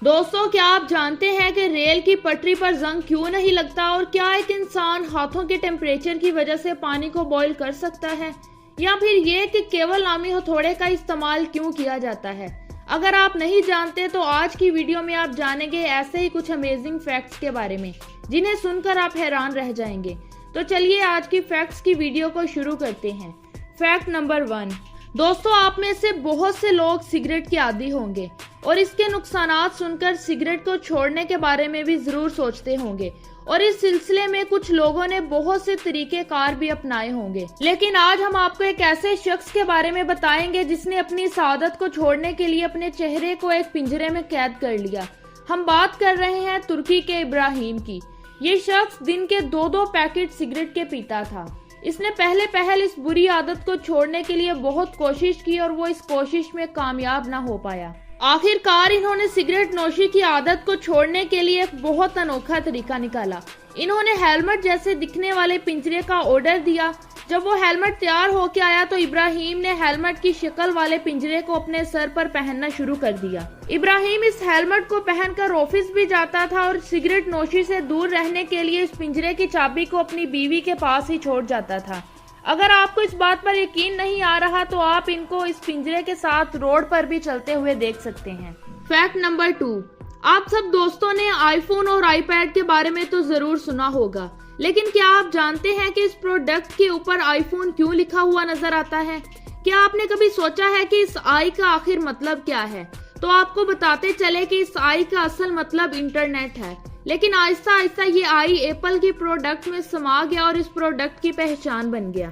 दोस्तों, क्या आप जानते हैं कि रेल की पटरी पर जंग क्यों नहीं लगता और क्या एक इंसान हाथों के टेम्परेचर की वजह से पानी को बॉईल कर सकता है, या फिर ये कि केवल नामी हथौड़े का इस्तेमाल क्यों किया जाता है। अगर आप नहीं जानते तो आज की वीडियो में आप जानेंगे ऐसे ही कुछ अमेजिंग फैक्ट्स के बारे में जिन्हें सुनकर आप हैरान रह जाएंगे। तो चलिए आज की फैक्ट्स की वीडियो को शुरू करते हैं। Fact number 1। दोस्तों, आप में से बहुत से लोग सिगरेट के आदी होंगे और इसके नुकसानात सुनकर सिगरेट को छोड़ने के बारे में भी जरूर सोचते होंगे और इस सिलसिले में कुछ लोगों ने बहुत से तरीके कार भी अपनाए होंगे। लेकिन आज हम आपको एक ऐसे शख्स के बारे में बताएंगे जिसने अपनी इस आदत को छोड़ने के लिए अपने चेहरे को एक पिंजरे में कैद कर लिया। हम बात कर रहे हैं तुर्की के इब्राहिम की। ये शख्स दिन के 2-2 पैकेट सिगरेट के पीता था। इसने पहले इस बुरी आदत को छोड़ने के लिए बहुत कोशिश की और वो इस कोशिश में कामयाब ना हो पाया। आखिरकार इन्होंने सिगरेट नोशी की आदत को छोड़ने के लिए एक बहुत अनोखा तरीका निकाला। इन्होंने हेलमेट जैसे दिखने वाले पिंजरे का ऑर्डर दिया। जब वो हेलमेट तैयार होकर आया तो इब्राहिम ने हेलमेट की शक्ल वाले पिंजरे को अपने सर पर पहनना शुरू कर दिया। इब्राहिम इस हेलमेट को पहनकर ऑफिस भी जाता था और सिगरेट नोशी से दूर रहने के लिए इस पिंजरे की चाबी को अपनी बीवी के पास ही छोड़ जाता था। अगर आपको इस बात पर यकीन नहीं आ रहा तो आप इनको इस पिंजरे के साथ रोड पर भी चलते हुए देख सकते हैं। Fact number 2। आप सब दोस्तों ने आईफोन और आईपैड के बारे में तो जरूर सुना होगा, लेकिन क्या आप जानते हैं कि इस प्रोडक्ट के ऊपर आईफोन क्यों लिखा हुआ नजर आता है? क्या आपने कभी सोचा है कि इस आई का आखिर मतलब क्या है? तो आपको बताते चले कि इस आई का असल मतलब इंटरनेट है, लेकिन आहिस्ता आहिस्ता ये आई एप्पल की प्रोडक्ट में समा गया और इस प्रोडक्ट की पहचान बन गया।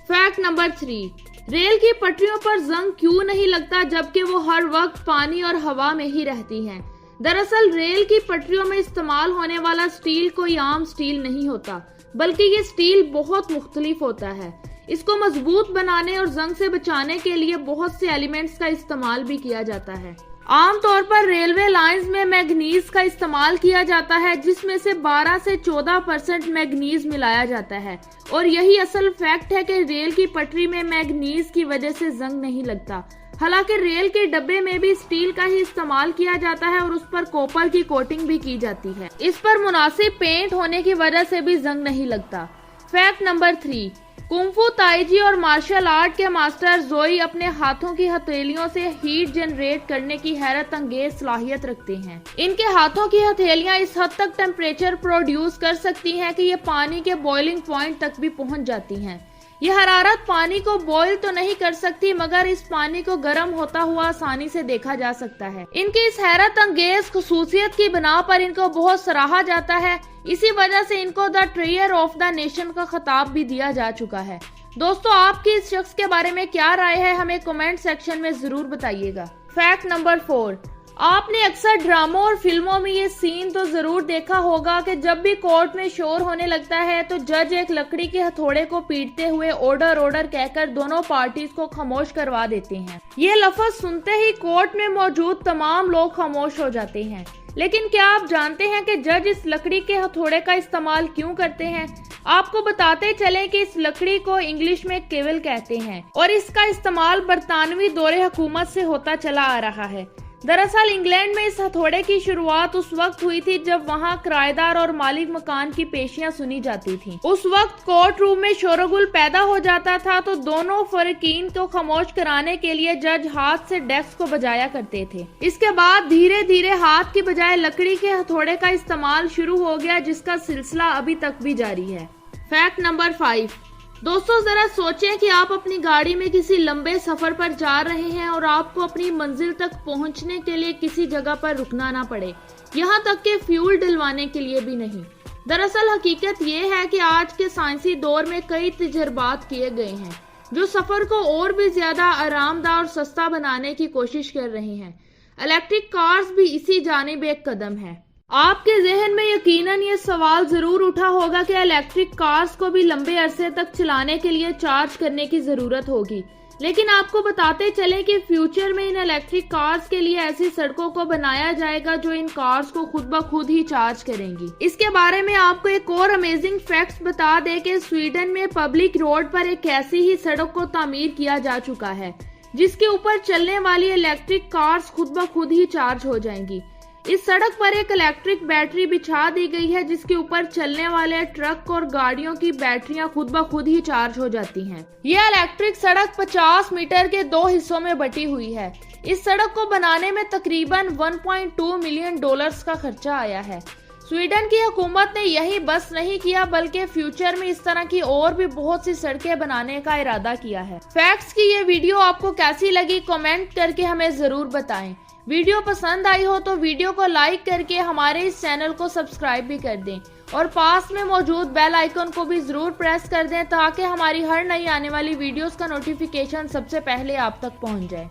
Fact number 3। रेल की पटरियों पर जंग क्यों नहीं लगता जबकि वो हर वक्त पानी और हवा में ही रहती हैं? दरअसल रेल की पटरियों में इस्तेमाल होने वाला स्टील कोई आम स्टील नहीं होता, बल्कि ये स्टील बहुत मुख्तलिफ होता है। इसको मजबूत बनाने और जंग से बचाने के लिए बहुत से एलिमेंट्स का इस्तेमाल भी किया जाता है। आमतौर पर रेलवे लाइंस में मैग्नीज का इस्तेमाल किया जाता है, जिसमें से 12 से 14% मैग्नीज मिलाया जाता है और यही असल फैक्ट है कि रेल की पटरी में मैग्नीज की वजह से जंग नहीं लगता। हालांकि रेल के डब्बे में भी स्टील का ही इस्तेमाल किया जाता है और उस पर कॉपर की कोटिंग भी की जाती है। इस पर मुनासिब पेंट होने की वजह से भी जंग नहीं लगता। Fact number 3। कुंफू, ताइजी और मार्शल आर्ट के मास्टर जोई अपने हाथों की हथेलियों से हीट जनरेट करने की हैरत अंगेज सलाहियत रखते हैं। इनके हाथों की हथेलियां इस हद तक टेम्परेचर प्रोड्यूस कर सकती हैं कि ये पानी के बॉइलिंग पॉइंट तक भी पहुंच जाती हैं। यह हरारत पानी को बॉईल तो नहीं कर सकती, मगर इस पानी को गर्म होता हुआ आसानी से देखा जा सकता है। इनकी इस हैरत अंगेज खुसूसियत की बिना पर इनको बहुत सराहा जाता है। इसी वजह से इनको द ट्रेयर ऑफ द नेशन का खिताब भी दिया जा चुका है। दोस्तों, आपकी इस शख्स के बारे में क्या राय है, हमें कमेंट सेक्शन में जरूर बताइएगा। Fact number 4। आपने अक्सर ड्रामों और फिल्मों में ये सीन तो जरूर देखा होगा कि जब भी कोर्ट में शोर होने लगता है तो जज एक लकड़ी के हथौड़े को पीटते हुए ऑर्डर कहकर दोनों पार्टीज को खामोश करवा देते हैं। ये लफ्ज सुनते ही कोर्ट में मौजूद तमाम लोग खामोश हो जाते हैं। लेकिन क्या आप जानते हैं कि जज इस लकड़ी के हथौड़े का इस्तेमाल क्यों करते हैं? आपको बताते चले कि इस लकड़ी को इंग्लिश में केवल कहते हैं और इसका इस्तेमाल बरतानवी दौरे हुकूमत से होता चला आ रहा है। दरअसल इंग्लैंड में इस हथौड़े की शुरुआत उस वक्त हुई थी जब वहां किराएदार और मालिक मकान की पेशियां सुनी जाती थीं। उस वक्त कोर्ट रूम में शोरगुल पैदा हो जाता था तो दोनों फरीकीन को खामोश कराने के लिए जज हाथ से डेस्क को बजाया करते थे। इसके बाद धीरे धीरे हाथ की बजाय लकड़ी के हथौड़े का इस्तेमाल शुरू हो गया, जिसका सिलसिला अभी तक भी जारी है। Fact number 5। दोस्तों, जरा सोचें कि आप अपनी गाड़ी में किसी लंबे सफर पर जा रहे हैं और आपको अपनी मंजिल तक पहुंचने के लिए किसी जगह पर रुकना ना पड़े, यहाँ तक कि फ्यूल डलवाने के लिए भी नहीं। दरअसल हकीकत ये है कि आज के साइंसी दौर में कई तजर्बात किए गए हैं जो सफर को और भी ज्यादा आरामदायक और सस्ता बनाने की कोशिश कर रहे हैं। इलेक्ट्रिक कार्स भी इसी जानिब एक कदम है। आपके जहन में यकीनन ये सवाल जरूर उठा होगा कि इलेक्ट्रिक कार्स को भी लंबे अरसे तक चलाने के लिए चार्ज करने की जरूरत होगी, लेकिन आपको बताते चलें कि फ्यूचर में इन इलेक्ट्रिक कार्स के लिए ऐसी सड़कों को बनाया जाएगा जो इन कार्स को खुद ब खुद ही चार्ज करेंगी। इसके बारे में आपको एक और अमेजिंग फैक्ट्स बता दें कि स्वीडन में पब्लिक रोड पर एक ऐसी ही सड़क को तामीर किया जा चुका है जिसके ऊपर चलने वाली इलेक्ट्रिक कार्स खुद ब खुद ही चार्ज हो जाएंगी। इस सड़क पर एक इलेक्ट्रिक बैटरी बिछा दी गई है जिसके ऊपर चलने वाले ट्रक और गाड़ियों की बैटरियां खुद ब खुद ही चार्ज हो जाती हैं। यह इलेक्ट्रिक सड़क 50 मीटर के 2 हिस्सों में बटी हुई है। इस सड़क को बनाने में तकरीबन $1.2 मिलियन का खर्चा आया है। स्वीडन की हुकूमत ने यही बस नहीं किया बल्कि फ्यूचर में इस तरह की और भी बहुत सी सड़कें बनाने का इरादा किया है। फैक्ट्स की ये वीडियो आपको कैसी लगी कमेंट करके हमें जरूर बताएं। वीडियो पसंद आई हो तो वीडियो को लाइक करके हमारे इस चैनल को सब्सक्राइब भी कर दें और पास में मौजूद बेल आइकन को भी जरूर प्रेस कर दें ताकि हमारी हर नई आने वाली वीडियोस का नोटिफिकेशन सबसे पहले आप तक पहुंच जाए।